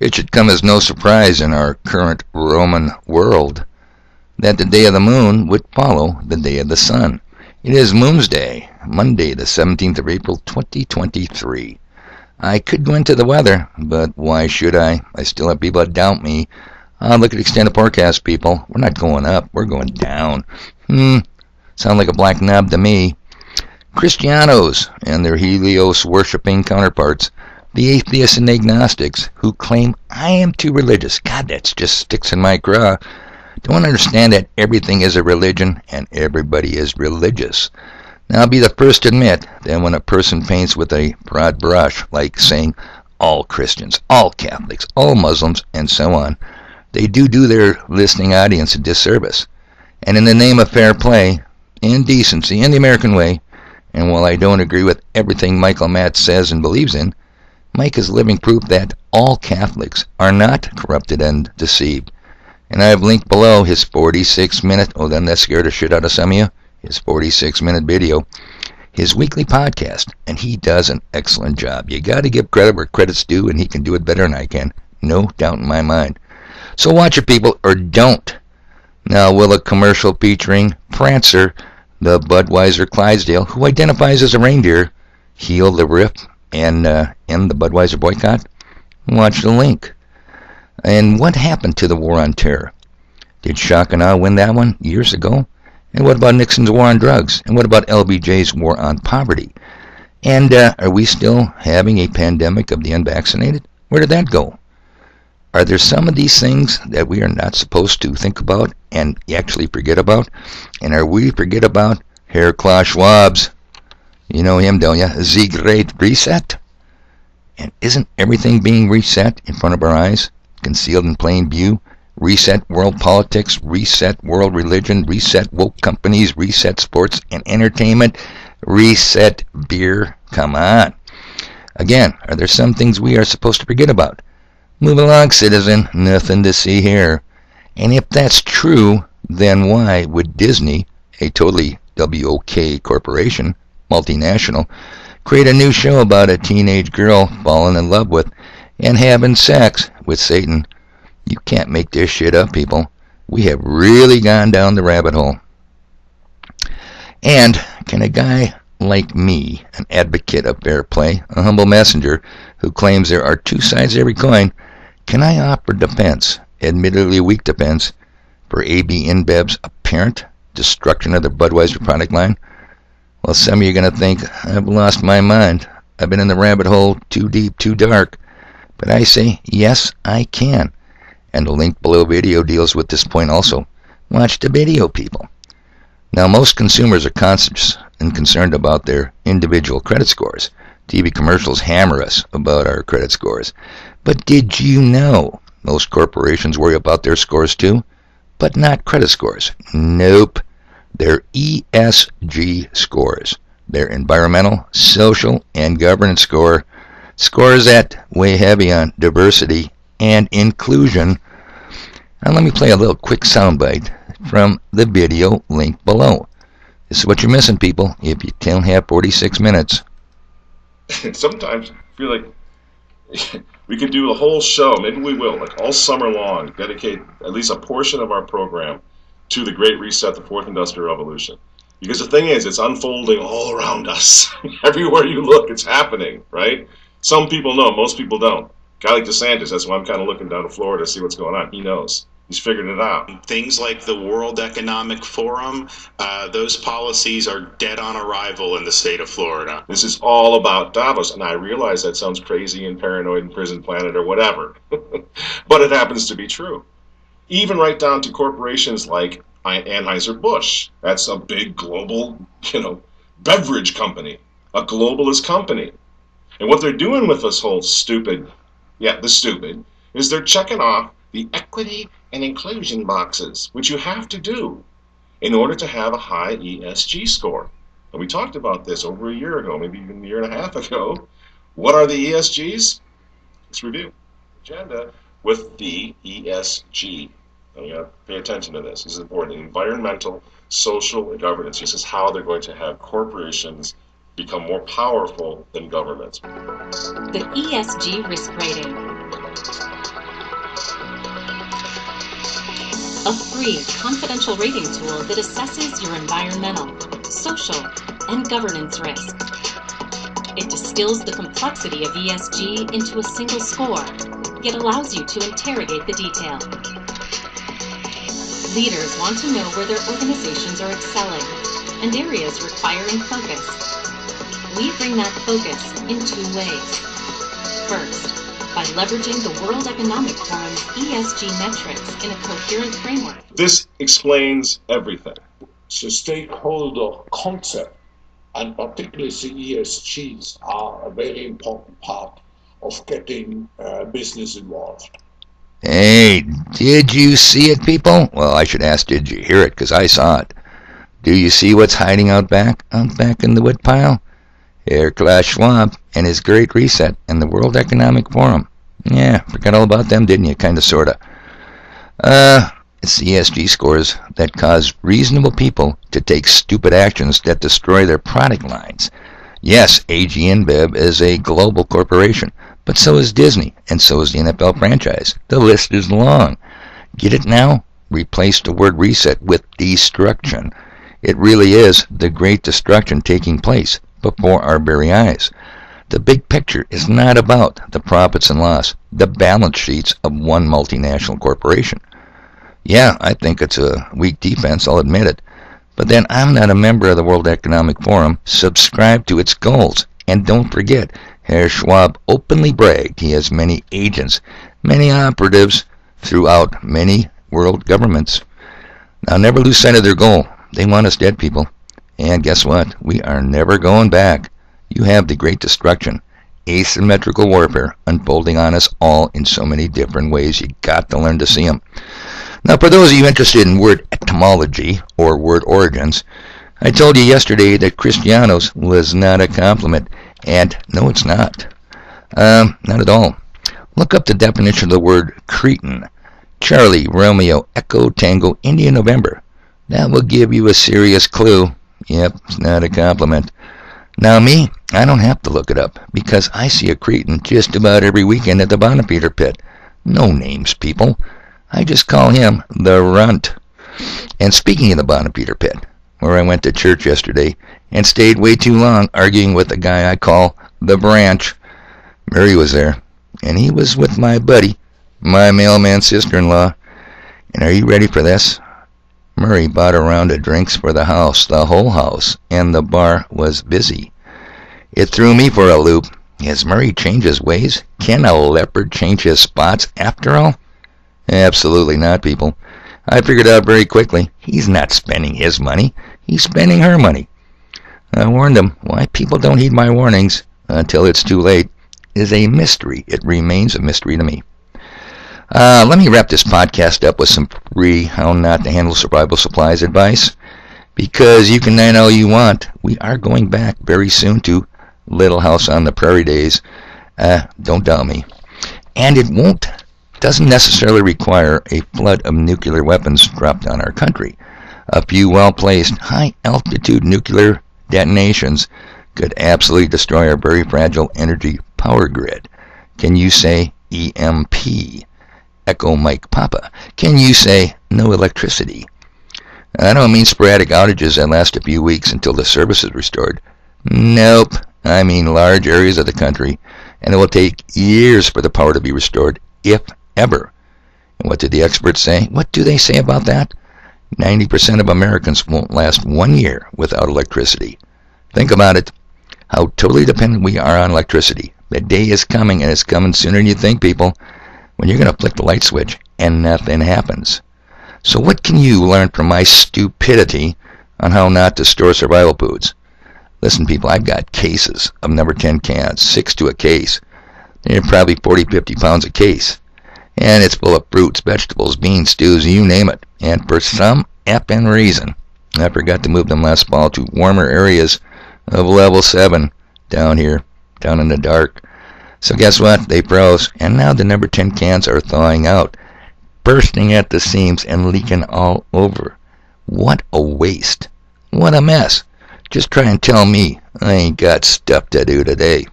It should come as no surprise in our current Roman world that the day of the moon would follow the day of the sun. It is Moon's Day, Monday the 17th of April 2023. I could go into the weather, but why should I? I still have people that doubt me. Look at the extended forecast, people. We're not going up, we're going down. Sound like a black knob to me. Christianos and their Helios-worshipping counterparts, the atheists and agnostics who claim I am too religious. God, that just sticks in my craw. Don't understand that everything is a religion and everybody is religious. Now, I'll be the first to admit that when a person paints with a broad brush, like saying all Christians, all Catholics, all Muslims, and so on, they do their listening audience a disservice. And in the name of fair play and decency and the American way, and while I don't agree with everything Michael Matt says and believes in, Mike is living proof that all Catholics are not corrupted and deceived. And I have linked below his 46-minute, then that scared the shit out of some of you, his 46-minute video, his weekly podcast, and he does an excellent job. You got to give credit where credit's due, and he can do it better than I can. No doubt in my mind. So watch it, people, or don't. Now, will a commercial featuring Prancer, the Budweiser Clydesdale, who identifies as a reindeer, heal the rift and end the Budweiser boycott? Watch the link. And what happened to the war on terror? Did Shock and Awe win that one years ago? And what about Nixon's war on drugs? And what about LBJ's war on poverty? And are we still having a pandemic of the unvaccinated? Where did that go? Are there some of these things that we are not supposed to think about and actually forget about? And are we forget about Herr Klaus Schwab's, you know him, don't you? The Great Reset? And isn't everything being reset in front of our eyes, concealed in plain view? Reset world politics, reset world religion, reset woke companies, reset sports and entertainment, reset beer. Come on. Again, are there some things we are supposed to forget about? Move along, citizen. Nothing to see here. And if that's true, then why would Disney, a totally WOK corporation, multinational, create a new show about a teenage girl falling in love with and having sex with Satan? You can't make this shit up, people. We have really gone down the rabbit hole. And can a guy like me, an advocate of fair play, a humble messenger who claims there are two sides to every coin, can I offer defense, admittedly weak defense, for AB InBev's apparent destruction of the Budweiser product line? Well, some of you are going to think I've lost my mind. I've been in the rabbit hole too deep, too dark. But I say, yes, I can. And the link below video deals with this point also. Watch the video, people. Now, most consumers are conscious and concerned about their individual credit scores. TV commercials hammer us about our credit scores. But did you know most corporations worry about their scores too? But not credit scores. Nope. They're ESG scores. They're environmental, social, and governance scores that weigh heavy on diversity and inclusion. Now let me play a little quick soundbite from the video link below. This is what you're missing, people, if you don't have 46 minutes. Sometimes I feel like we could do a whole show, maybe we will, like all summer long, dedicate at least a portion of our program to the Great Reset, the Fourth Industrial Revolution. Because the thing is, it's unfolding all around us. Everywhere you look, it's happening, right? Some people know, most people don't. A guy like DeSantis, that's why I'm kind of looking down to Florida to see what's going on. He knows. He's figured it out. Things like the World Economic Forum, those policies are dead on arrival in the state of Florida. This is all about Davos, and I realize that sounds crazy and paranoid and prison planet or whatever, but it happens to be true. Even right down to corporations like Anheuser-Busch. That's a big global, beverage company, a globalist company. And what they're doing with this whole stupid, is they're checking off the equity and inclusion boxes, which you have to do in order to have a high ESG score. And we talked about this over a year ago, maybe even a year and a half ago. What are the ESGs? Let's review. Agenda with the ESG. And you got to pay attention to this. This is important. Environmental, social, and governance. This is how they're going to have corporations become more powerful than governments. The ESG risk rating. a free, confidential rating tool that assesses your environmental, social, and governance risk. It distills the complexity of ESG into a single score, yet allows you to interrogate the detail. Leaders want to know where their organizations are excelling and areas requiring focus. We bring that focus in two ways. First, by leveraging the World Economic Forum's ESG metrics in a coherent framework. This explains everything. So stakeholder concept, and particularly ESGs, are a very important part of getting business involved. Hey, did you see it, people? Well, I should ask, did you hear it? Because I saw it. Do you see what's hiding out back in the woodpile? Herr Klaus Schwab and his Great Reset and the World Economic Forum. Yeah, forgot all about them, didn't you? Kinda, sorta. It's the ESG scores that cause reasonable people to take stupid actions that destroy their product lines. Yes, AG InBev is a global corporation, but so is Disney, and so is the NFL franchise. The list is long. Get it now? Replace the word reset with destruction. It really is the great destruction taking place before our very eyes. The big picture is not about the profits and loss, the balance sheets of one multinational corporation. Yeah, I think it's a weak defense, I'll admit it. But then I'm not a member of the World Economic Forum, subscribe to its goals. And don't forget, Herr Schwab openly bragged he has many agents, many operatives throughout many world governments. Now never lose sight of their goal. They want us dead, people. And guess what? We are never going back. You have the great destruction, asymmetrical warfare unfolding on us all in so many different ways. You got to learn to see them. Now, for those of you interested in word etymology or word origins, I told you yesterday that Christianos was not a compliment, and no, it's not. Not at all. Look up the definition of the word Cretan. Charlie, Romeo, Echo, Tango, India, November. That will give you a serious clue. Yep, it's not a compliment. Now me, I don't have to look it up, because I see a Cretan just about every weekend at the Bonnepeter pit. No names, people. I just call him the Runt. And speaking of the Bonnepeter pit, where I went to church yesterday and stayed way too long arguing with a guy I call the Branch, Murray was there, and he was with my buddy, my mailman sister-in-law. And are you ready for this? Murray bought a round of drinks for the house, the whole house, and the bar was busy. It threw me for a loop. Has Murray changed his ways? Can a leopard change his spots after all? Absolutely not, people. I figured out very quickly, he's not spending his money. He's spending her money. I warned him. Why people don't heed my warnings until it's too late is a mystery. It remains a mystery to me. Let me wrap this podcast up with some free how not to handle survival supplies advice. Because you can deny all you want. We are going back very soon to Little House on the Prairie days. Don't doubt me. And it doesn't necessarily require a flood of nuclear weapons dropped on our country. A few well-placed, high-altitude nuclear detonations could absolutely destroy our very fragile energy power grid. Can you say EMP? Echo Mike Papa. Can you say no electricity? I don't mean sporadic outages that last a few weeks until the service is restored. Nope. I mean large areas of the country, and it will take years for the power to be restored, if ever. And what did the experts say? What do they say about that? 90% of Americans won't last 1 year without electricity. Think about it. How totally dependent we are on electricity. The day is coming, and it's coming sooner than you think, people, when you're going to flick the light switch and nothing happens. So what can you learn from my stupidity on how not to store survival foods? Listen, people, I've got cases of number 10 cans, 6 to a case. They're probably 40, 50 pounds a case. And it's full of fruits, vegetables, beans, stews, you name it. And for some effing reason, I forgot to move them last fall to warmer areas of level 7 down here, down in the dark. So guess what? They froze, and now the number 10 cans are thawing out, bursting at the seams and leaking all over. What a waste. What a mess. Just try and tell me I ain't got stuff to do today.